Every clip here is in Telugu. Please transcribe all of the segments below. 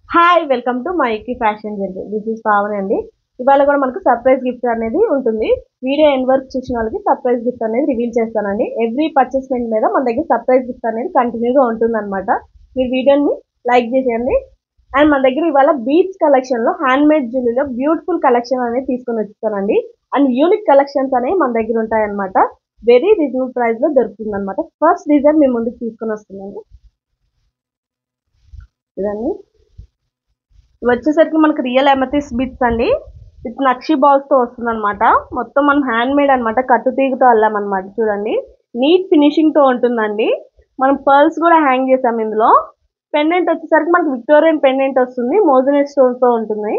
హాయ్ వెల్కమ్ టు మైకి fashion jewellery. This is Pavani అండి. ఇవాళ కూడా మనకు సర్ప్రైజ్ గిఫ్ట్ అనేది ఉంటుంది. వీడియో ఎండ్ వరకు చూసిన వాళ్ళకి సర్ప్రైజ్ గిఫ్ట్ అనేది రివీల్ చేస్తానండి. ఎవ్రీ పర్చేస్మెంట్ మీద మన దగ్గర సర్ప్రైజ్ గిఫ్ట్ అనేది కంటిన్యూగా ఉంటుంది అనమాట. మీరు వీడియోని లైక్ చేసేయండి. అండ్ మన దగ్గర ఇవాళ బీచ్ కలెక్షన్ లో హ్యాండ్ మేడ్ జ్యువెలరీలో బ్యూటిఫుల్ కలెక్షన్ అనేది తీసుకొని వచ్చానండి. అండ్ యూనిక్ కలెక్షన్స్ అనేవి మన దగ్గర ఉంటాయన్నమాట. వెరీ రీజనబుల్ ప్రైస్ లో దొరుకుతుంది అనమాట. ఫస్ట్ డిజైన్ మీ ముందుకు తీసుకొని వస్తున్నాను. ఇదండి, ఇవి వచ్చేసరికి మనకి రియల్ ఎమతిస్ బిట్స్ అండి. విత్ నక్షి బాల్స్ తో వస్తుంది అనమాట. మొత్తం మనం హ్యాండ్ మేడ్ అనమాట, కట్టు తీగతో అల్లామన్నమాట. చూడండి, నీట్ ఫినిషింగ్ తో ఉంటుందండి. మనం పర్ల్స్ కూడా హ్యాంగ్ చేసాం ఇందులో. పెండెంట్ వచ్చేసరికి మనకి విక్టోరియన్ పెండెంట్ వస్తుంది, మోజనెట్ స్టోన్ తో ఉంటుంది.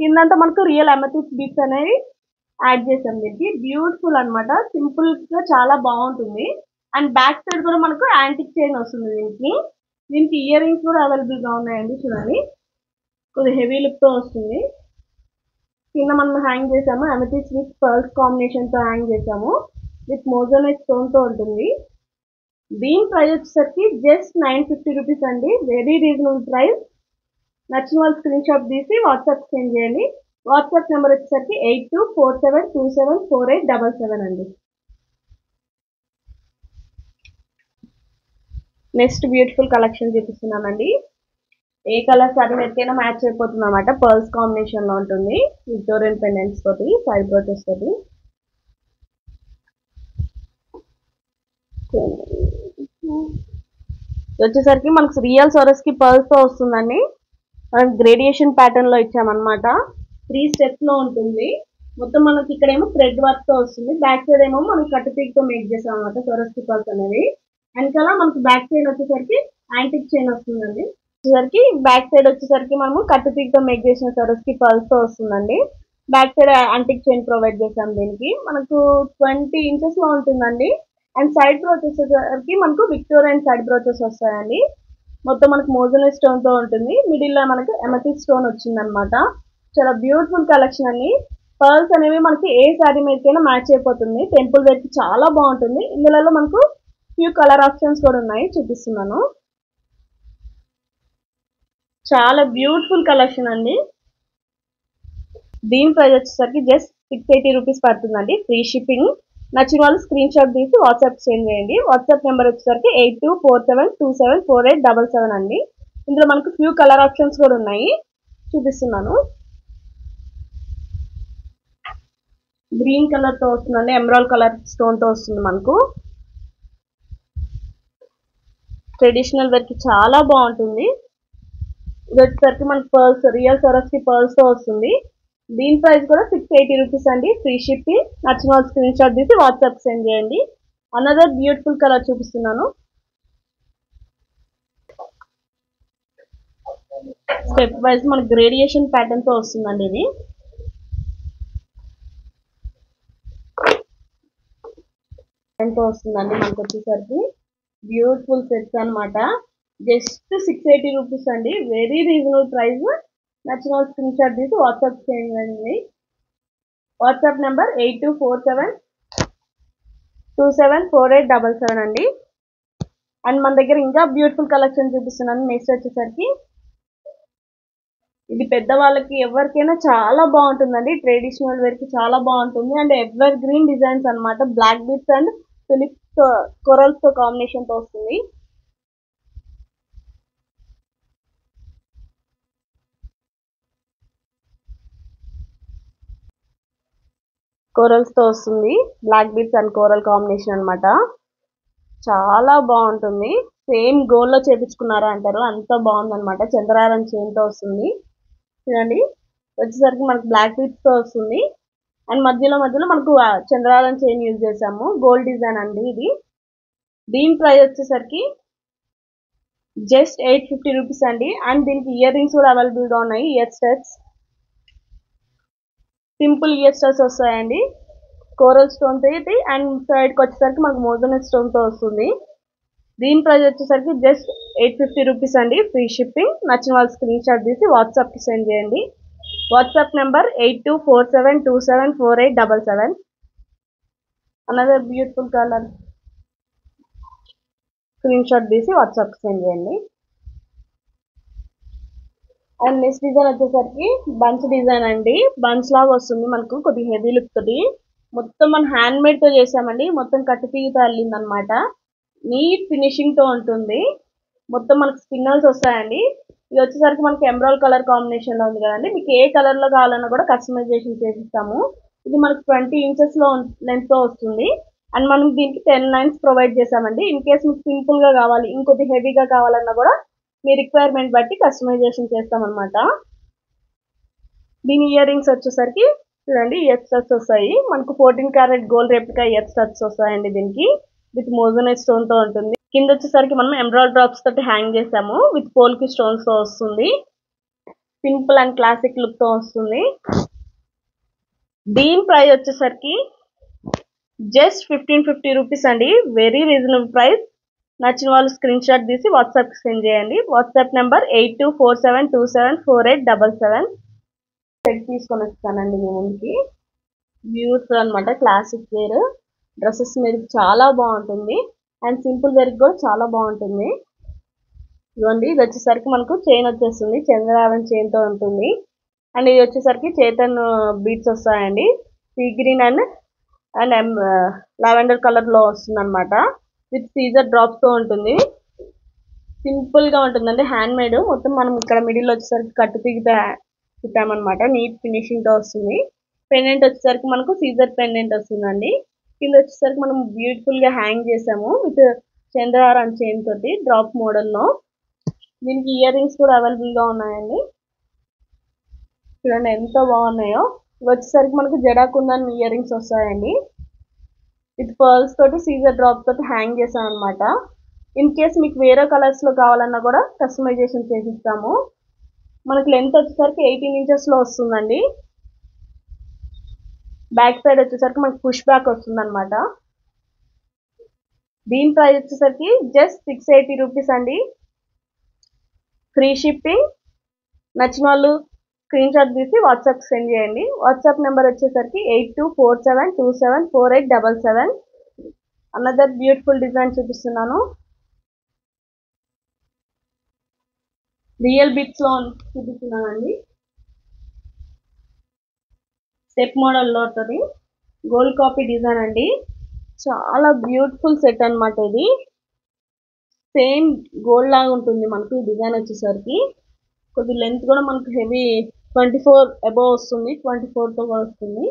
కిందంతా మనకు రియల్ ఎమతిస్ బిట్స్ అనేవి యాడ్ చేసాం. దీనికి బ్యూటిఫుల్ అనమాట, సింపుల్ గా చాలా బాగుంటుంది. అండ్ బ్యాక్ సైడ్ కూడా మనకు యాంటిక్ చైన్ వస్తుంది. దీనికి ఇయర్ రింగ్స్ కూడా అవైలబుల్ గా ఉన్నాయండి. చూడండి, కొద్ది హెవీ లుక్ తో వస్తుంది. కింద మనం హ్యాంగ్ చేసాము, అమెథిస్ట్ విత్ పర్ల్స్ కాంబినేషన్ తో హ్యాంగ్ చేసాము. విత్ మోజోనైట్ స్టోన్ తో ఉంటుంది. దీని ప్రైస్ వచ్చేసరికి జస్ట్ 950 రూపీస్ అండి. Very reasonable price. నచ్చిన వాళ్ళు స్క్రీన్ షాట్ తీసి వాట్సాప్ సెండ్ చేయండి. వాట్సాప్ నెంబర్ వచ్చేసరికి 8247274877 అండి. నెక్స్ట్ బ్యూటిఫుల్ కలెక్షన్ చూపిస్తున్నానండి. ఏ కలర్ సారీ మీదకైనా మ్యాచ్ అయిపోతుంది అనమాట. పర్ల్స్ కాంబినేషన్ లో ఉంటుంది, విక్టోరియన్ పెండెంట్స్ తోటి, సైడ్ బ్రోచెస్ తోటి. వచ్చేసరికి మనకు రియల్ సొరస్ కి పర్ల్స్ తో వస్తుందండి. మనం గ్రేడియేషన్ ప్యాటర్న్ లో ఇచ్చామన్నమాట. 3 స్టెప్స్ లో ఉంటుంది. మొత్తం మనకి ఇక్కడేమో థ్రెడ్ వర్క్ తో వస్తుంది. బ్యాక్ సైడ్ ఏమో మనం కట్టు తీగ్ తో మేక్ చేసాం అనమాట సొరస్ కి పర్ల్స్ అనేది. వెనకాల మనకి బ్యాక్ చైన్ వచ్చేసరికి యాంటిక్ చైన్ వస్తుందండి. వచ్చేసరికి బ్యాక్ సైడ్ వచ్చేసరికి మనము కట్టు తీగ్ తో మేక్ చేసిన సొరస్ కి పర్ల్స్ తో వస్తుందండి. Back side antique chain provide చేసాం. దీనికి మనకు 20 ఇంచెస్ లో ఉంటుందండి. అండ్ సైడ్ బ్రోచెస్ వచ్చేసరికి మనకు విక్టోరియన్ సైడ్ బ్రోచెస్ వస్తాయండి. మొత్తం మనకు మోజనైట్ స్టోన్ తో ఉంటుంది. మిడిల్ లో మనకు ఎమతిస్ట్ స్టోన్ వచ్చింది అనమాట. చాలా బ్యూటిఫుల్ కలెక్షన్ అండి. పర్ల్స్ అనేవి మనకి ఏ శారీ మీదకైనా మ్యాచ్ అయిపోతుంది. టెంపుల్ వేర్ కి చాలా బాగుంటుంది. ఇందులో మనకు ఫ్యూ కలర్ ఆప్షన్స్ కూడా ఉన్నాయి, చూపిస్తున్నాను. చాలా బ్యూటిఫుల్ కలెక్షన్ అండి. దీని ప్రైస్ వచ్చేసరికి జస్ట్ 680 రూపీస్ పడుతుందండి, ఫ్రీ షిప్పింగ్. నచ్చిన వాళ్ళు స్క్రీన్ షాట్ తీసి వాట్సాప్ సెండ్ చేయండి. వాట్సాప్ నెంబర్ వచ్చేసరికి 8247274877 అండి. ఇందులో మనకు ఫ్యూ కలర్ ఆప్షన్స్ కూడా ఉన్నాయి, చూపిస్తున్నాను. గ్రీన్ కలర్ తో వస్తుందండి, ఎమరాల్డ్ కలర్ స్టోన్ తో వస్తుంది. మనకు ట్రెడిషనల్ వేర్ కి చాలా బాగుంటుంది. ఇది వచ్చేసరికి మనకు పర్ల్స్, రియల్ సొరస్ కి పర్ల్స్ తో వస్తుంది. దీని ప్రైస్ కూడా 680 రూపీస్ అండి, ఫ్రీ షిప్పింగ్. నచ్చిన వాళ్ళు స్క్రీన్ షాట్ తీసి వాట్సాప్ సెండ్ చేయండి. అనదర్ బ్యూటిఫుల్ కలర్ చూపిస్తున్నాను. స్టెప్ వైజ్ మనకి గ్రేడియేషన్ ప్యాటర్న్ తో వస్తుందండి. ఇది తో వస్తుందండి. మనకు వచ్చేసరికి బ్యూటిఫుల్ సెట్స్ అనమాట. జస్ట్ 680 రూపీస్ అండి, వెరీ రీజనబుల్ ప్రైస్. నచ్చిన వాళ్ళు స్క్రీన్ షాట్ తీసి వాట్సాప్ చేయండి. వాట్సాప్ నెంబర్ 8247274877 అండి. అండ్ మన దగ్గర ఇంకా బ్యూటిఫుల్ కలెక్షన్ చూపిస్తున్నాను. నెక్స్ట్ వచ్చేసరికి ఇది పెద్దవాళ్ళకి ఎవరికైనా చాలా బాగుంటుందండి. ట్రెడిషనల్ వేర్ కి చాలా బాగుంటుంది. అండ్ ఎవర్ గ్రీన్ డిజైన్స్ అనమాట. Black beads and tulips corals తో కాంబినేషన్ తో వస్తుంది. కోరల్స్ తో వస్తుంది, black beads and coral combination అనమాట. చాలా బాగుంటుంది. సేమ్ గోల్డ్ లో చేపించుకున్నారా అంటారు, అంత బాగుంది అనమాట. చంద్రారం చైన్ తో వస్తుంది. చూడండి, వచ్చేసరికి మనకు బ్లాక్ బీట్స్ తో వస్తుంది. అండ్ మధ్యలో మనకు చంద్రారం చైన్ యూజ్ చేసాము. గోల్డ్ డిజైన్ అండి ఇది. దీని ప్రైస్ వచ్చేసరికి జస్ట్ 850 రూపీస్ అండి. అండ్ దీనికి ఇయర్ రింగ్స్ కూడా అవైలబుల్ గా ఉన్నాయి. Year studs, simple year studs వస్తాయండి. కోరల్ స్టోన్ తో ఇది. అండ్ సైడ్ కి వచ్చేసరికి మనకు మోజనైట్ స్టోన్ తో వస్తుంది. దీని ప్రైస్ వచ్చేసరికి జస్ట్ 850 రూపీస్ అండి, ఫ్రీ షిప్పింగ్. నచ్చిన వాళ్ళు స్క్రీన్ షాట్ తీసి వాట్సాప్ కి సెండ్ చేయండి. WhatsApp number 8247274877. Another beautiful colour, screen shot తీసి వాట్సాప్ కి సెండ్ చేయండి. అండ్ నెక్స్ట్ డిజైన్ వచ్చేసరికి బంచ్ డిజైన్ అండి. బంచ్ లాగా వస్తుంది మనకు, కొద్దిగా హెవీ లుక్ తోటి. మొత్తం మనం హ్యాండ్ మేడ్ తో చేసామండి. మొత్తం కట్టుతీగతో అల్లింది అనమాట. నీట్ ఫినిషింగ్ తో ఉంటుంది. మొత్తం మనకు స్పిన్నల్స్ వస్తాయండి. ఇది వచ్చేసరికి మనకి ఎమరాల్డ్ కలర్ కాంబినేషన్ లో ఉంది కదండి. మీకు ఏ కలర్ లో కావాలన్నా కూడా కస్టమైజేషన్ చేసిస్తాము. ఇది మనకు 20 ఇంచెస్ లో లెంత్ తో వస్తుంది. అండ్ మనం దీనికి 10 లైన్స్ ప్రొవైడ్ చేసామండి. ఇన్ కేస్ మీకు సింపుల్ గా కావాలి, ఇంకొద్ది హెవీగా కావాలన్నా కూడా మీ రిక్వైర్మెంట్ బట్టి కస్టమైజేషన్ చేస్తామన్నమాట. దీని ఇయర్ రింగ్స్ వచ్చేసరికి చూడండి ఇయర్ స్టడ్స్ వస్తాయి మనకు. 14 carat gold replica year studs వస్తాయండి దీనికి. విత్ మోజనైట్ స్టోన్ తో ఉంటుంది. కింద వచ్చేసరికి మనం ఎమరాల్డ్ డ్రాప్స్ తోటి హ్యాంగ్ చేసాము. విత్ పోల్కి స్టోన్స్ తో వస్తుంది. సింపుల్ అండ్ క్లాసిక్ లుక్ తో వస్తుంది. దీని ప్రైస్ వచ్చేసరికి జస్ట్ 1550 రూపీస్ అండి. Very reasonable price. నచ్చిన వాళ్ళు స్క్రీన్ షాట్ తీసి వాట్సాప్ కి సెండ్ చేయండి. WhatsApp number 8247274877. సెట్ తీసుకొని వస్తానండి మీ ముందుకి. బ్యూటిఫుల్ అనమాట. క్లాసిక్ వేర్ డ్రెస్సెస్ మీద చాలా బాగుంటుంది. అండ్ సింపుల్ వేర్ కూడా చాలా బాగుంటుంది. ఇదిగోండి, ఇది వచ్చేసరికి మనకు చైన్ వచ్చేస్తుంది. చంద్రహారం చైన్ తో ఉంటుంది. అండ్ ఇది వచ్చేసరికి చేతన్ బీట్స్ వస్తాయండి. Sea green and lavender colour లో వస్తుంది అనమాట. విత్ సీజర్ డ్రాప్స్ తో ఉంటుంది. సింపుల్ గా ఉంటుందండి. Hand made. మొత్తం మనం ఇక్కడ మిడిల్ వచ్చేసరికి కట్టు తీగితే కుట్టామన్నమాట. నీట్ ఫినిషింగ్ తో వస్తుంది. పెండెంట్ వచ్చేసరికి మనకు సీజర్ పెండెంట్ వస్తుందండి. కింద వచ్చేసరికి మనం బ్యూటిఫుల్ గా హ్యాంగ్ చేసాము విత్ చంద్రహారం చైన్ తోటి డ్రాప్ మోడల్లో. దీనికి ఇయర్ రింగ్స్ కూడా అవైలబుల్ గా ఉన్నాయండి. చూడండి ఎంత బాగున్నాయో. ఇవి వచ్చేసరికి మనకు జడాకుందన్ ఇయర్ రింగ్స్ వస్తాయండి. విత్ పర్ల్స్ తోటి సీజర్ డ్రాప్ తోటి హ్యాంగ్ చేసాం అనమాట. ఇన్ కేస్ మీకు వేరే కలర్స్ లో కావాలన్నా కూడా కస్టమైజేషన్ చేసిస్తాము. మనకి లెంత్ వచ్చేసరికి 18 ఇంచెస్ లో వస్తుందండి. బ్యాక్ సైడ్ వచ్చేసరికి మనకి పుష్ బ్యాక్ వస్తుంది అనమాట. దీని ప్రైస్ వచ్చేసరికి జస్ట్ 680 రూపీస్ అండి. Free shipping. నచ్చిన వాళ్ళు స్క్రీన్ షాట్ తీసి వాట్సాప్ సెండ్ చేయండి. వాట్సాప్ నెంబర్ వచ్చేసరికి 8247274877. అనదర్ బ్యూటిఫుల్ డిజైన్ చూపిస్తున్నాను. రియల్ బిట్స్ లో చూపిస్తున్నానండి. స్టెప్ మోడల్లో ఉంటుంది. గోల్డ్ కాపీ డిజైన్ అండి. చాలా బ్యూటిఫుల్ సెట్ అనమాట. ఇది సేమ్ గోల్డ్ లాగా ఉంటుంది మనకు. డిజైన్ వచ్చేసరికి కొద్ది లెంత్ కూడా మనకు హెవీ 24 అబోవ్ వస్తుంది. 24 తో వస్తుంది.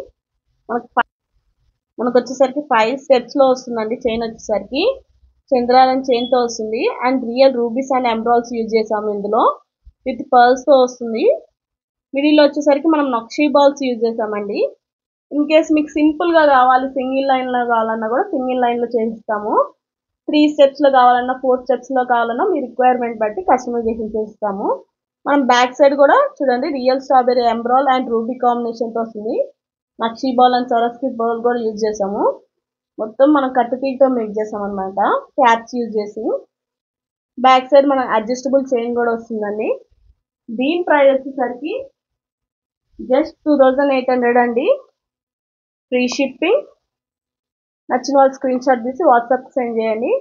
మనకు వచ్చేసరికి 5 స్టెప్స్ లో వస్తుందండి. చైన్ వచ్చేసరికి చంద్రారం చైన్ తో వస్తుంది. And real rubies and emeralds use చేసాము ఇందులో. విత్ పర్ల్స్ తో వస్తుంది. మిడిల్ వచ్చేసరికి మనం నక్షీ బాల్స్ యూజ్ చేసామండి. ఇన్ కేస్ మీకు సింపుల్ గా కావాలి, సింగిల్ లైన్ లో కావాలన్నా కూడా సింగిల్ లైన్ లో చేసిస్తాము. 3 స్టెప్స్ లో కావాలన్నా 4 స్టెప్స్ లో కావాలన్నా మీ రిక్వైర్మెంట్ బట్టి కస్టమైజేషన్ చేస్తాము. మనం బ్యాక్ సైడ్ కూడా చూడండి రియల్ స్ట్రాబెరీ ఎంబ్రాల్ అండ్ రూబీ కాంబినేషన్ తో వస్తుంది. నక్షీ బాల్ అండ్ సరస్కి బాల్ కూడా యూజ్ చేసాము. మొత్తం మనం కట్టుతీతో మేక్ చేసాం అనమాట. క్యాప్స్ యూజ్ చేసి. బ్యాక్ సైడ్ మనం అడ్జస్టబుల్ చైన్ కూడా వస్తుందండి. దీని ప్రైస్ వచ్చేసరికి జస్ట్ 2800 అండి. Free shipping. నచ్చిన వాళ్ళు స్క్రీన్ షాట్ తీసి వాట్సాప్ సెండ్ చేయండి.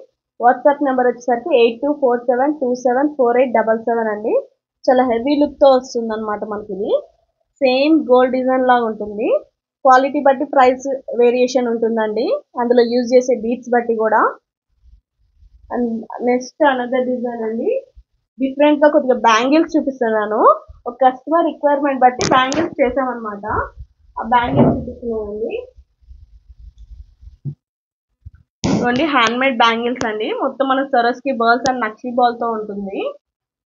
వాట్సాప్ నెంబర్ వచ్చేసరికి 8247274877 అండి. చాలా హెవీ లుక్ తో వస్తుంది అనమాట మనకి. ఇది సేమ్ గోల్డ్ డిజైన్ లాగా ఉంటుంది. క్వాలిటీ బట్టి ప్రైస్ వేరియేషన్ ఉంటుందండి. అందులో యూజ్ చేసే బీట్స్ బట్టి కూడా. అండ్ నెక్స్ట్ అనదర్ డిజైన్ అండి. డిఫరెంట్ గా కొద్దిగా బ్యాంగిల్స్ చూపిస్తున్నాను. ఒక కస్టమర్ రిక్వైర్మెంట్ బట్టి బ్యాంగిల్స్ చేసామన్నమాట. ఆ బ్యాంగిల్స్ చూపిస్తున్నానండి. ఇవ్వండి హ్యాండ్ మేడ్ బ్యాంగిల్స్ అండి. మొత్తం మన సరస్కి బాల్స్ అండ్ నక్షీ బాల్ తో ఉంటుంది.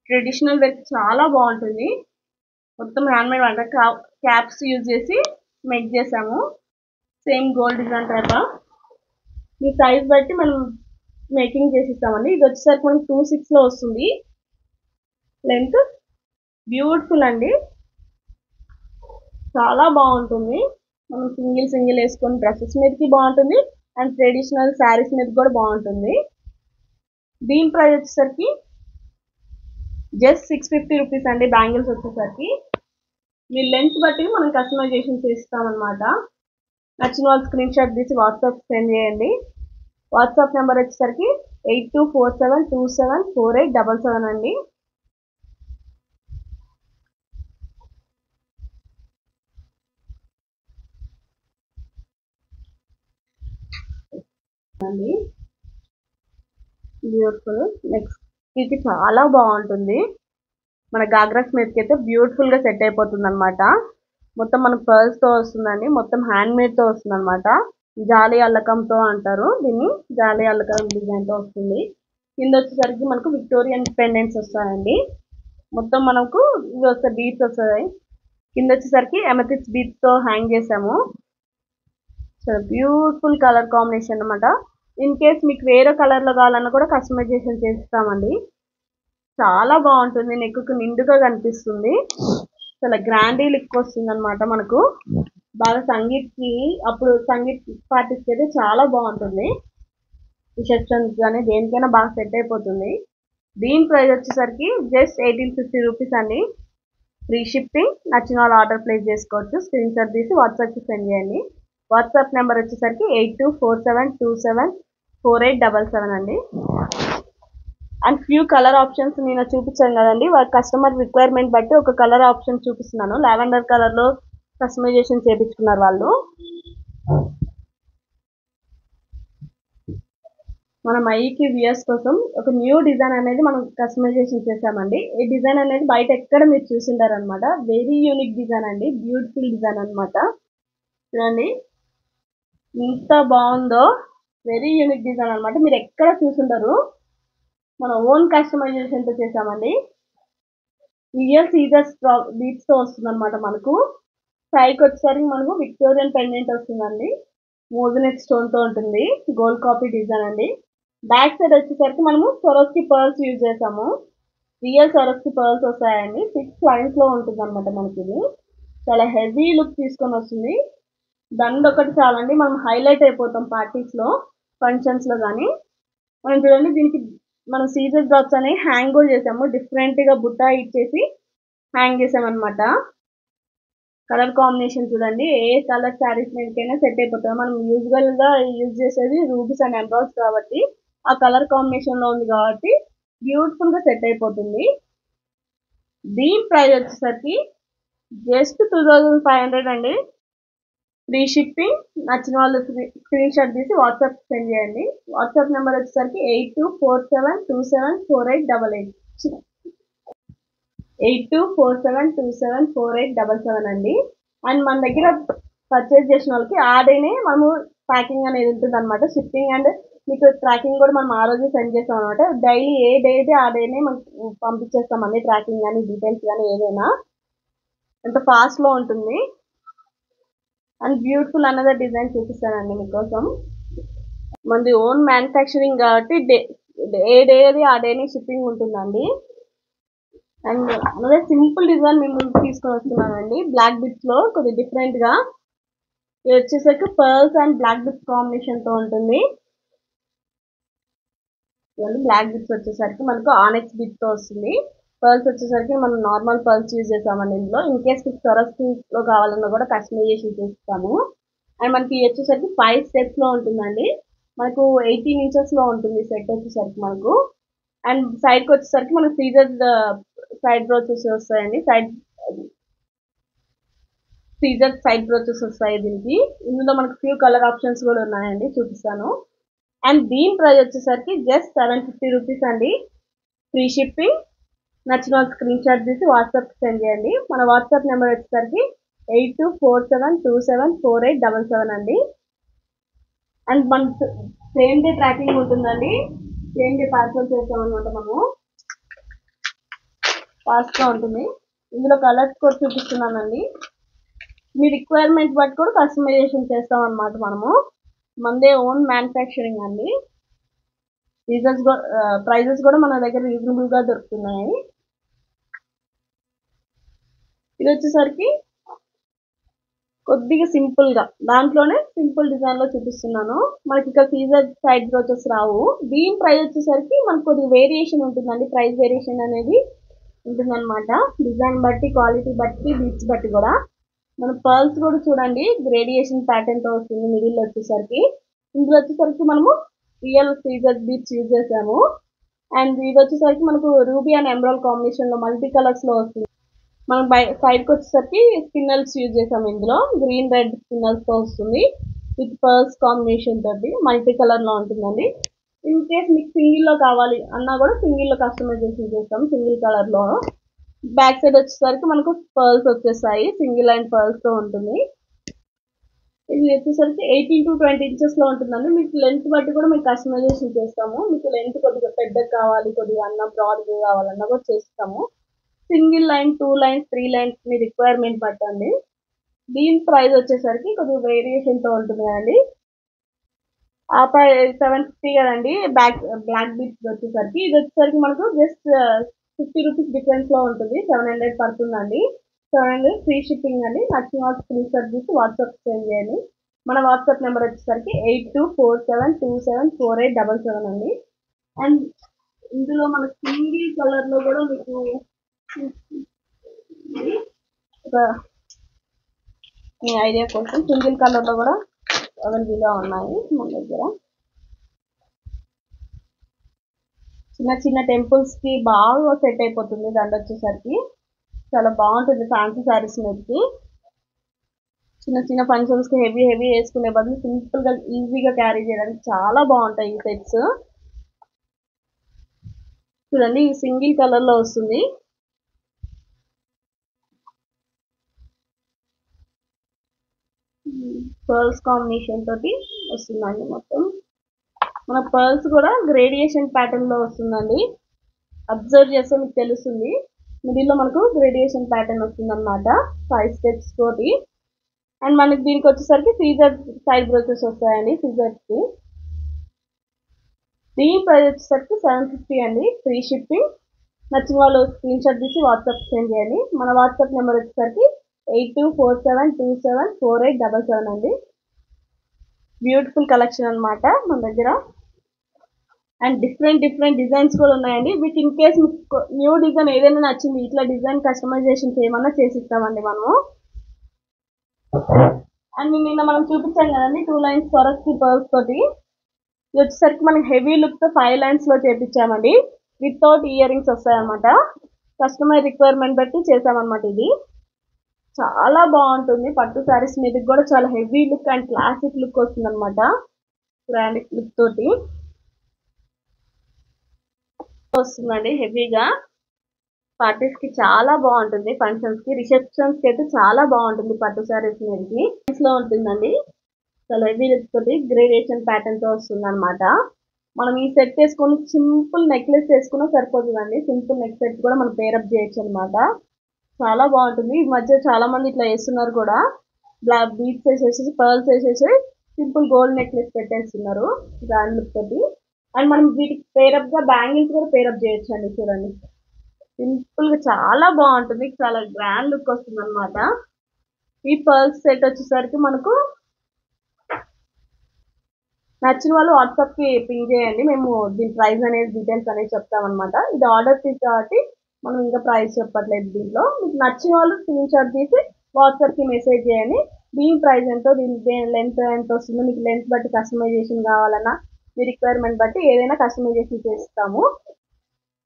ట్రెడిషనల్ వేర్ చాలా బాగుంటుంది. మొత్తం హ్యాండ్ మేడ్ అంటే క్యాప్స్ యూజ్ చేసి మేక్ చేసాము. Same gold design type. మీ సైజ్ బట్టి మనం మేకింగ్ చేసి ఇస్తామండి. ఇది వచ్చేసరికి మనకి 26 లో వస్తుంది లెంత్. బ్యూటిఫుల్ అండి. చాలా బాగుంటుంది. మనం సింగిల్ వేసుకొని డ్రెస్సెస్ మీదకి బాగుంటుంది. అండ్ ట్రెడిషనల్ శారీస్ మీద కూడా బాగుంటుంది. దీని ప్రైస్ వచ్చేసరికి జస్ట్ 650 రూపీస్ అండి. బ్యాంగిల్స్ వచ్చేసరికి మీ లెంత్ బట్టి మనం కస్టమైజేషన్ చేస్తామన్నమాట. నచ్చిన వాళ్ళు స్క్రీన్ షాట్ తీసి వాట్సాప్ సెండ్ చేయండి. వాట్సాప్ నెంబర్ వచ్చేసరికి 8247274877 అండి. వస్తుందండి. బ్యూటిఫుల్. నెక్స్ట్ ఇది చాలా బాగుంటుంది. మన గాగ్రాస్ మీదకి అయితే బ్యూటిఫుల్ గా సెట్ అయిపోతుంది అనమాట. మొత్తం మన పర్ల్స్ తో వస్తుందండి. మొత్తం హ్యాండ్ మేడ్ తో వస్తుంది అనమాట. జాలి అల్లకంతో అంటారు దీన్ని. జాలి అల్లకం డిజైన్ తో వస్తుంది. కింద వచ్చేసరికి మనకు విక్టోరియన్ పెండెంట్స్ వస్తాయండి. మొత్తం మనకు ఇవి వస్తాయి, బీడ్స్ వస్తాయి. కింద వచ్చేసరికి ఎమథిస్ట్ బీడ్స్ తో హ్యాంగ్ చేసాము. చాలా బ్యూటిఫుల్ కలర్ కాంబినేషన్ అనమాట. ఇన్ కేస్ మీకు వేరే కలర్ లో కావాలన్నా కూడా కస్టమైజేషన్ చేస్తామండి. చాలా బాగుంటుంది. నెక్కు నిండుగా కనిపిస్తుంది. చాలా గ్రాండీ లుక్ వస్తుంది అనమాట. మనకు బాగా సంగీత్ పార్టీస్ కి అయితే చాలా బాగుంటుంది. రిసెప్షన్స్ కానీ దేనికైనా బాగా సెట్ అయిపోతుంది. దీని ప్రైస్ వచ్చేసరికి జస్ట్ 1850 రూపీస్ అండి. Free shipping. నచ్చిన వాళ్ళు ఆర్డర్ ప్లేస్ చేసుకోవచ్చు. స్క్రీన్ షాట్ తీసి వాట్సాప్కి సెండ్ చేయండి. వాట్సాప్ నెంబర్ వచ్చేసరికి 8247274877 అండి. అండ్ ఫ్యూ కలర్ ఆప్షన్స్ నేను చూపించాను కదండి, వాళ్ళ కస్టమర్ రిక్వైర్మెంట్ బట్టి ఒక కలర్ ఆప్షన్ చూపిస్తున్నాను. లావెండర్ కలర్లో కస్టమైజేషన్ చేయించుకున్నారు వాళ్ళు. మన మైకి వియర్స్ కోసం ఒక న్యూ డిజైన్ అనేది మనం కస్టమైజేషన్ చేసామండి. ఈ డిజైన్ అనేది బయట ఎక్కడ మీరు చూసిండారు అనమాట. వెరీ యూనిక్ డిజైన్ అండి. బ్యూటిఫుల్ డిజైన్ అనమాట. చూడండి ఎంత బాగుందో. వెరీ యూనిక్ డిజైన్ అనమాట. మీరు ఎక్కడ చూసుండరు. మన ఓన్ కస్టమైజేషన్ తో చేసామండి. రియల్ సీజర్స్ బీట్స్ తో వస్తుంది అనమాట. మనకు సైడ్కి వచ్చేసరికి మనకు విక్టోరియన్ పెండెంట్ వస్తుందండి. మోజనెట్ స్టోన్ తో ఉంటుంది. గోల్డ్ కాపీ డిజైన్ అండి. బ్యాక్ సైడ్ వచ్చేసరికి మనము సొరస్కి పర్ల్స్ యూజ్ చేసాము. రియల్ సొరస్కి పర్ల్స్ వస్తాయండి. 6 లైన్స్ లో ఉంటుంది అనమాట. మనకి ఇది చాలా హెవీ లుక్ తీసుకొని వస్తుంది. దండ ఒకటి చాలండి, మనం హైలైట్ అయిపోతాం పార్టీస్ లో, ఫంక్షన్స్ లో కానీ. మనం చూడండి దీనికి మనం సీజర్ డ్రాప్స్ అనేవి హ్యాంగ్ కూడా చేసాము. డిఫరెంట్ గా బుట్ట ఇచ్చేసి హ్యాంగ్ చేసామన్నమాట. కలర్ కాంబినేషన్ చూడండి. ఏ కలర్ శారీస్ మీదకైనా సెట్ అయిపోతుంది. మనం యూజువల్ గా యూజ్ చేసేది రూబీస్ అండ్ ఎంబ్రాయిడ్స్ కాబట్టి ఆ కలర్ కాంబినేషన్ లో ఉంది కాబట్టి బ్యూటిఫుల్ గా సెట్ అయిపోతుంది. దీని ప్రైస్ వచ్చేసరికి జస్ట్ 2500 అండి. Free shipping. నచ్చిన వాళ్ళు స్క్రీన్ షాట్ తీసి వాట్సాప్ సెండ్ చేయండి. వాట్సాప్ నెంబర్ వచ్చేసరికి 8247274888 8247274877 అండి. అండ్ మన దగ్గర పర్చేస్ చేసిన వాళ్ళకి ఆ డేనే మనము ప్యాకింగ్ అనేది ఉంటుంది అనమాట. షిప్పింగ్ అండ్ మీకు ట్రాకింగ్ కూడా మనం ఆ రోజు సెండ్ చేస్తాం అనమాట. డైలీ ఏ డే అయితే ఆ డేనే మనకు పంపించేస్తామండి. ట్రాకింగ్ కానీ డీటెయిల్స్ కానీ ఏదైనా ఎంత ఫాస్ట్ లో ఉంటుంది. అండ్ బ్యూటిఫుల్ అనదర్ డిజైన్ చూపిస్తానండి మీకోసం. మనది ఓన్ మ్యానుఫ్యాక్చరింగ్ కాబట్టి ఏ డేది ఆ డేని షిప్పింగ్ ఉంటుందండి. అండ్ అనదర్ సింపుల్ డిజైన్ మేము తీసుకొని వస్తున్నానండి. బ్లాక్ బిట్స్ లో కొద్దిగా డిఫరెంట్ గా. ఇది వచ్చేసరికి pearls and black beads combination తో ఉంటుంది. బ్లాక్ బిట్స్ వచ్చేసరికి మనకు ఆనెక్స్ బిట్స్ తో వస్తుంది. పర్ల్స్ వచ్చేసరికి మనం నార్మల్ పర్ల్స్ యూజ్ చేసామండి ఇందులో. ఇన్ కేస్ మీకు సొరస్కి లో కావాలన్నా కూడా కస్టమైజేషన్ చేస్తాము. అండ్ మనకి వచ్చేసరికి 5 స్టెప్స్ లో ఉంటుందండి. మనకు 18 ఇంచెస్ లో ఉంటుంది సెట్ వచ్చేసరికి మనకు. అండ్ సైడ్ కి వచ్చేసరికి మనకు సీజర్ సైడ్ బ్రోచెస్ వస్తాయండి. సైడ్ బ్రోచెస్ వస్తాయి దీనికి. ఇందులో మనకు ఫ్యూ కలర్ ఆప్షన్స్ కూడా ఉన్నాయండి, చూపిస్తాను. అండ్ దీని ప్రైస్ వచ్చేసరికి జస్ట్ 750 రూపీస్ అండి. Free shipping. నచ్చిన స్క్రీన్ షాట్ తీసి వాట్సాప్ సెండ్ చేయండి. మన వాట్సాప్ నెంబర్ వచ్చేసరికి 8247274877 అండి. అండ్ మన సేమ్ డే ట్రాకింగ్ ఉంటుందండి. సేమ్ డే పార్సల్ చేస్తామన్నమాట. మనము ఫాస్ట్ గా ఉంటుంది. ఇందులో కలర్స్ కూడా చూపిస్తున్నానండి. మీ రిక్వైర్మెంట్ బట్టి కూడా కస్టమైజేషన్ చేస్తాం అన్నమాట. మనము మనదే ఓన్ మ్యానుఫ్యాక్చరింగ్ అండి. ప్రైజెస్ కూడా మన దగ్గర రీజనబుల్ గా దొరుకుతున్నాయి. ఇది వచ్చేసరికి కొద్దిగా సింపుల్ గా, దాంట్లోనే సింపుల్ డిజైన్ లో చూపిస్తున్నాను. మనకి ఇక్కడ సీజర్ సైడ్ బ్రోచెస్ రావు. దీని ప్రైస్ వచ్చేసరికి మనకు కొద్దిగా వేరియేషన్ ఉంటుందండి. ప్రైస్ వేరియేషన్ అనేది ఉంటుందన్నమాట. డిజైన్ బట్టి, క్వాలిటీ బట్టి, బీట్స్ బట్టి కూడా. మన పర్ల్స్ కూడా చూడండి గ్రేడియేషన్ ప్యాటర్న్ తో వస్తుంది. మిడిల్ వచ్చేసరికి ఇందులో వచ్చేసరికి మనము రియల్ సీజర్ బీట్స్ యూజ్ చేసాము. అండ్ ఇది వచ్చేసరికి మనకు రూబీ అండ్ ఎమరాల్డ్ కాంబినేషన్ లో మల్టీ కలర్స్ లో వస్తుంది. మనం సైడ్ కి వచ్చేసరికి స్పిన్నల్స్ యూజ్ చేసాము. ఇందులో గ్రీన్ రెడ్ స్పిన్నల్స్ తో వస్తుంది. విత్ పర్ల్స్ కాంబినేషన్ తోటి మల్టీ కలర్ లో ఉంటుందండి. ఇన్ కేస్ మీకు సింగిల్ లో కావాలి అన్నా కూడా సింగిల్ లో కస్టమైజేషన్ చేస్తాం సింగిల్ కలర్ లో. బ్యాక్ సైడ్ వచ్చేసరికి మనకు పర్ల్స్ వచ్చేస్తాయి, సింగిల్ అండ్ పర్ల్స్ తో ఉంటుంది. ఇది వచ్చేసరికి 18 to 20 ఇంచెస్ లో ఉంటుందండి. మీకు లెంత్ బట్టి కూడా మీకు కస్టమైజేషన్ చేస్తాము. మీకు లెంత్ కొద్దిగా పెద్దగా కావాలి, కొద్దిగా అన్న బ్రాడ్ కావాలన్నా కూడా చేస్తాము. సింగిల్ లైన్, 2 లైన్స్, 3 లైన్స్ మీ రిక్వైర్మెంట్ పట్టండి. దీని ప్రైస్ వచ్చేసరికి కొద్దిగా వేరియేషన్ తో ఉంటుంది కదండి. ఆ ప్రైస్ 750 కదండి. బ్లాక్ బీట్స్ వచ్చేసరికి ఇది వచ్చేసరికి మనకు జస్ట్ 50 రూపీస్ డిఫరెన్స్ లో ఉంటుంది. 700 పడుతుందండి. 700 ఫ్రీ షిప్పింగ్ అండి. నచ్చిన వాళ్ళు స్క్రీన్ షాట్ తీసి వాట్సాప్ సెండ్ చేయండి. మన వాట్సాప్ నెంబర్ వచ్చేసరికి 8247274877 అండి. అండ్ ఇందులో మనకు సింగిల్ కలర్ లో కూడా మీకు ఒక మీ ఐడియా కోసం సింగిల్ కలర్ లో కూడా అవైలబుల్ గా ఉన్నాయి మన దగ్గర. చిన్న చిన్న టెంపుల్స్ కి బాగా సెట్ అయిపోతుంది దండ వచ్చేసరికి. చాలా బాగుంటుంది ఫ్యాన్సీ శారీస్ మీదకి. చిన్న చిన్న ఫంక్షన్స్ కి హెవీ హెవీ వేసుకునే బదులు సింపుల్ గా ఈజీగా క్యారీ చేయడానికి చాలా బాగుంటాయి ఈ సెట్స్. చూడండి ఈ సింగిల్ కలర్ లో వస్తుంది. పర్ల్స్ కాంబినేషన్ తోటి వస్తుందండి మొత్తం. మన పర్ల్స్ కూడా గ్రేడియేషన్ ప్యాటర్న్ లో వస్తుందండి. అబ్జర్వ్ చేస్తే మీకు తెలుస్తుంది. మిడిల్ లో మనకు గ్రేడియేషన్ ప్యాటర్న్ వస్తుంది అనమాట 5 స్టెప్స్ తోటి. అండ్ మనకి దీనికి వచ్చేసరికి సీజర్ సైడ్ బ్రోచెస్ వస్తాయండి సీజర్స్ కి. దీని ప్రైస్ వచ్చేసరికి 750 అండి, ఫ్రీ షిప్పింగ్. నచ్చిన వాళ్ళు స్క్రీన్ షాట్ తీసి వాట్సాప్ సెండ్ చేయండి. మన వాట్సాప్ నెంబర్ వచ్చేసరికి 8247274877 అండి. బ్యూటిఫుల్ కలెక్షన్ అనమాట మన దగ్గర. అండ్ డిఫరెంట్ డిఫరెంట్ డిజైన్స్ కూడా ఉన్నాయండి. మీకు ఇన్ కేస్ మీకు న్యూ డిజైన్ ఏదైనా నచ్చింది ఇట్లా డిజైన్ కస్టమైజేషన్ చేయమన్నా చేసిస్తామండి మనము. అండ్ నిన్న మనం చూపించాం కదండి 2 లైన్స్ ఫారెస్ట్ పర్ల్స్ తోటి. ఇది వచ్చేసరికి మనకి హెవీ లుక్ తో 5 లైన్స్ లో చేపించామండి. వితౌట్ ఇయర్ రింగ్స్ వస్తాయన్నమాట. కస్టమర్ రిక్వైర్మెంట్ బట్టి చేసామన్నమాట. ఇది చాలా బాగుంటుంది. పట్టు శారీస్ మీదకి కూడా చాలా heavy look and classic look వస్తుంది అనమాట. గ్రాండ్ లుక్ తోటి వస్తుందండి. హెవీగా పార్టీస్ కి చాలా బాగుంటుంది. ఫంక్షన్స్ కి, రిసెప్షన్స్ కి అయితే చాలా బాగుంటుంది. పట్టు శారీస్ మీదకి లో ఉంటుందండి. చాలా హెవీ లుక్ తోటి గ్రేడియేషన్ ప్యాటర్న్ తో వస్తుంది అనమాట. మనం ఈ సెట్ వేసుకొని సింపుల్ నెక్లెస్ వేసుకున్నా సరిపోతుందండి. సింపుల్ నెక్ సెట్ కూడా మనం పేరప్ చేయొచ్చు అనమాట. చాలా బాగుంటుంది. ఈ మధ్య చాలా మంది ఇట్లా వేస్తున్నారు కూడా. బ్లాక్ బీట్స్ వేసేసి పర్ల్స్ వేసేసి సింపుల్ గోల్డ్ నెక్లెస్ పెట్టేస్తున్నారు గ్రాండ్ లుక్ తోటి. అండ్ మనం వీటికి పేరప్ గా బ్యాంగిల్స్ కూడా పేరప్ చేయొచ్చు అండి. చూడండి సింపుల్ గా చాలా బాగుంటుంది. చాలా గ్రాండ్ లుక్ వస్తుంది అనమాట. ఈ పర్ల్స్ సెట్ వచ్చేసరికి మనకు నచ్చిన వాళ్ళు వాట్సాప్ కి పింగ్ చేయండి. మేము దీని ప్రైస్ అనేది డీటెయిల్స్ అనేది చెప్తామన్నమాట. ఇది ఆర్డర్ తీసి కాబట్టి మనం ఇంకా ప్రైస్ చెప్పట్లేదు. దీంట్లో మీకు నచ్చిన వాళ్ళు స్క్రీన్ షాట్ తీసి వాట్సాప్ కి మెసేజ్ చేయండి. దీని ప్రైస్ ఎంతో, దీని లెంత్ ఎంత వస్తుందో, మీకు లెంత్ బట్టి కస్టమైజేషన్ కావాలన్నా మీ రిక్వైర్మెంట్ బట్టి ఏదైనా కస్టమైజేషన్ చేస్తాము.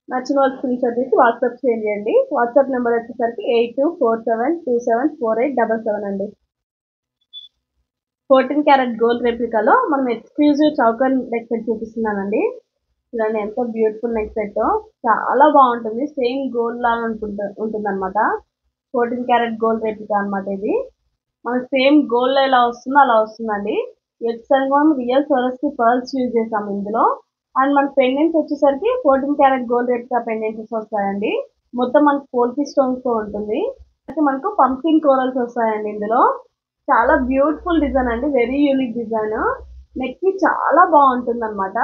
నచ్చిన వాళ్ళు స్క్రీన్ షాట్ తీసి వాట్సాప్ చేయండి. వాట్సాప్ నెంబర్ వచ్చేసరికి 8247274877 అండి. 14 క్యారెట్ గోల్డ్ రెప్లికాలో మనం ఎక్స్క్లూజివ్ చౌకర్ నెక్ సెట్ చూపిస్తున్నానండి. చూడండి ఎంత బ్యూటిఫుల్ నెక్ సెట్. చాలా బాగుంటుంది. సేమ్ గోల్డ్ లాగా ఉంటుంది అనమాట. 14 క్యారెట్ గోల్డ్ రెప్లికా అనమాట. ఇది మనకి సేమ్ గోల్డ్ ఎలా వస్తుందో అలా వస్తుందండి. వచ్చేసరికి మనం రియల్ సోరస్కి పర్ల్స్ యూజ్ చేసాము ఇందులో. అండ్ మన పెండెంట్స్ వచ్చేసరికి 14 క్యారెట్ గోల్డ్ రెప్లికా పెండెంట్స్ వస్తాయండి. మొత్తం మనకు పోల్కి స్టోన్స్ తో ఉంటుంది. మనకు పంకిన్ కోరల్స్ వస్తాయండి ఇందులో. చాలా బ్యూటిఫుల్ డిజైన్ అండి. Very unique design. నెక్ కి చాలా బాగుంటుంది అనమాట.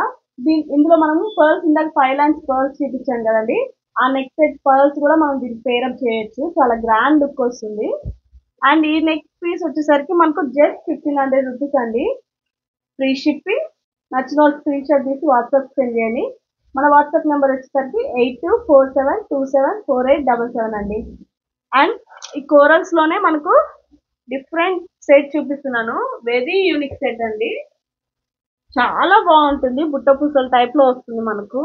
ఇందులో మనము పర్ల్స్ ఇందాక 5 లైన్స్ పర్ల్స్ చూపించాం కదండి. ఆ నెక్ సెట్ పర్ల్స్ కూడా మనం దీనికి పేరప్ చేయొచ్చు. చాలా గ్రాండ్ లుక్ వస్తుంది. అండ్ ఈ నెక్ పీస్ వచ్చేసరికి మనకు జస్ట్ 1500 రూపీస్ అండి, ఫ్రీ షిప్పింగ్. నచ్చిన వాళ్ళు స్క్రీన్ షాట్ తీసి వాట్సాప్ సెండ్ చేయండి. మన వాట్సాప్ నెంబర్ వచ్చేసరికి 8247274877 అండి. అండ్ ఈ కోరల్స్ లోనే మనకు డిఫరెంట్ సెట్ చూపిస్తున్నాను. వెరీ యూనిక్ సెట్ అండి. చాలా బాగుంటుంది. బుట్ట పూసల టైప్ లో వస్తుంది మనకు.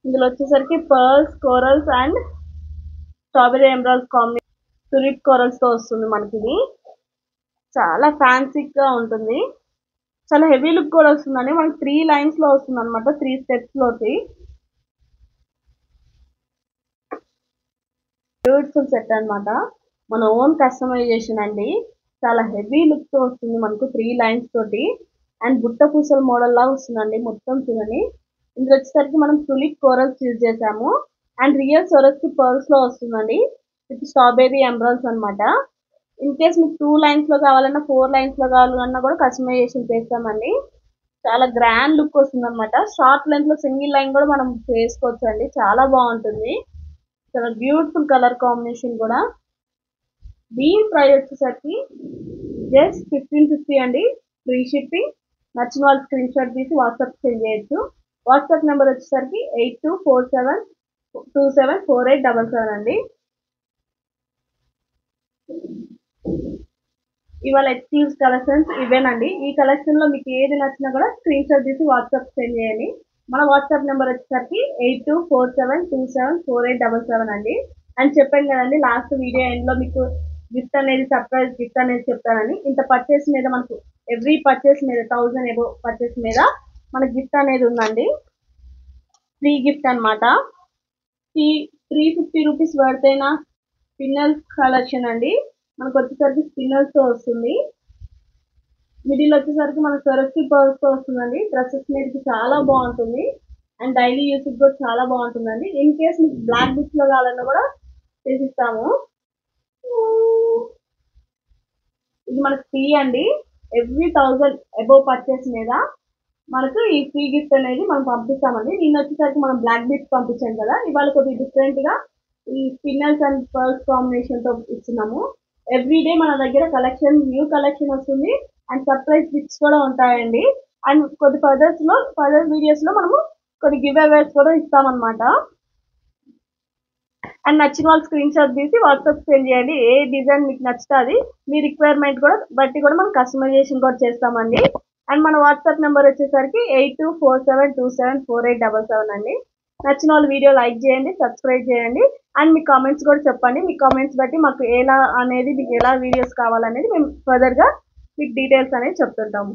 ఇందులో వచ్చేసరికి pearls, corals and strawberry emeralds combination tulip corals తో వస్తుంది మనకి. ఇది చాలా ఫ్యాన్సీగా ఉంటుంది. చాలా హెవీ లుక్ కూడా వస్తుందండి. మనకి 3 లైన్స్‌లో వస్తుందన్నమాట. 3 స్టెప్స్‌లోకి. బ్యూటిఫుల్ సెట్ అన్నమాట. మన ఓన్ కస్టమైజేషన్ అండి. చాలా హెవీ లుక్‌తో వస్తుంది మనకు 3 లైన్స్ తోటి. అండ్ బుట్ట పూసల మోడల్ లాగా వస్తుందండి మొత్తం చూడండి. ఇందులో వచ్చేసరికి మనం టులిప్ కోరల్స్ యూజ్ చేసాము. అండ్ రియల్ సొరస్కి పర్ల్స్‌లో వస్తుందండి. విత్ స్ట్రాబెర్రీ ఎంబ్రాయిడ్స్ అన్నమాట. ఇన్ కేస్ మీకు 2 లైన్స్‌లో కావాలన్నా, 4 లైన్స్‌లో కావాలన్నా కూడా కస్టమైజేషన్ చేస్తామండి. చాలా గ్రాండ్ లుక్ వస్తుందన్నమాట. షార్ట్ లెంగ్త్‌లో సింగిల్ లైన్ కూడా మనం చేసుకోవచ్చండి. చాలా బాగుంటుంది. చాలా బ్యూటిఫుల్ కలర్ కాంబినేషన్ కూడా. దీని ప్రైస్ వచ్చేసరికి జస్ట్ 1550 అండి. Free shipping. నచ్చిన వాళ్ళు స్క్రీన్ షాట్ తీసి వాట్సాప్ సెండ్ చేయొచ్చు. వాట్సాప్ నెంబర్ వచ్చేసరికి 8247274877 అండి. ఇవాళ ఎక్స్క్లూజివ్ కలెక్షన్స్ ఇవేనండి. ఈ కలెక్షన్ లో మీకు ఏది నచ్చినా కూడా స్క్రీన్ షాట్ తీసి వాట్సాప్ సెండ్ చేయండి. మన వాట్సాప్ నెంబర్ వచ్చేసరికి 8247274877 అండి. అండ్ చెప్పాను కదండి లాస్ట్ వీడియో ఎండ్ లో మీకు గిఫ్ట్ అనేది సర్ప్రైజ్ గిఫ్ట్ అనేది చెప్తానని. ఇంత పర్చేస్ మీద మనకు ఎవ్రీ పర్చేస్ మీద 1000 ఎబో పర్చేస్ మీద మనకి గిఫ్ట్ అనేది ఉందండి. ఫ్రీ గిఫ్ట్ అన్నమాట. ఈ 350 రూపీస్ పడితేనా స్పిన్నల్స్ కలెక్షన్ అండి. మనకు వచ్చేసరికి స్పిన్నల్స్ తో వస్తుంది. మిడిల్ వచ్చేసరికి మన సొరస్కి పర్ల్స్ తో వస్తుందండి. డ్రెస్సెస్ మీదకి చాలా బాగుంటుంది. అండ్ డైలీ యూస్ కూడా చాలా బాగుంటుందండి. ఇన్ కేస్ మీకు బ్లాక్ బిట్స్ లో కావాలన్నా కూడా చేసిస్తాము. ఇది మనకు ఫ్రీ అండి. ఎవ్రీ 1000 అబోవ్ పర్చేస్ మీద మనకు ఈ ఫ్రీ గిఫ్ట్ అనేది మనం పంపిస్తామండి. నిన్న వచ్చేసరికి మనం బ్లాక్ బిట్స్ పంపించాం కదా, ఇవాళ కొద్దిగా డిఫరెంట్ గా ఈ స్పిన్నల్స్ అండ్ పర్ల్స్ కాంబినేషన్ తో ఇస్తున్నాము. ఎవ్రీ డే మన దగ్గర కలెక్షన్ న్యూ కలెక్షన్ వస్తుంది. అండ్ సర్ప్రైజ్ గిఫ్ట్స్ కూడా ఉంటాయండి. అండ్ కొద్ది ఫర్దర్ వీడియోస్ లో మనము కొన్ని గివ్ అవేస్ కూడా ఇస్తామన్నమాట. అండ్ నచ్చిన వాళ్ళు స్క్రీన్ షాట్ తీసి వాట్సాప్ సెండ్ చేయండి. ఏ డిజైన్ మీకు నచ్చుతుంది మీ రిక్వైర్మెంట్ కూడా బట్టి కూడా మనం కస్టమైజేషన్ కూడా చేస్తామండి. అండ్ మన వాట్సాప్ నెంబర్ వచ్చేసరికి 8247274877 అండి. నచ్చిన వాళ్ళు వీడియో లైక్ చేయండి, సబ్స్క్రైబ్ చేయండి. అండ్ మీ కామెంట్స్ కూడా చెప్పండి. మీ కామెంట్స్ బట్టి మాకు ఎలా అనేది మీకు ఎలా వీడియోస్ కావాలనేది మేము ఫర్దర్గా మీకు డీటెయిల్స్ అనేది చెప్తుంటాము.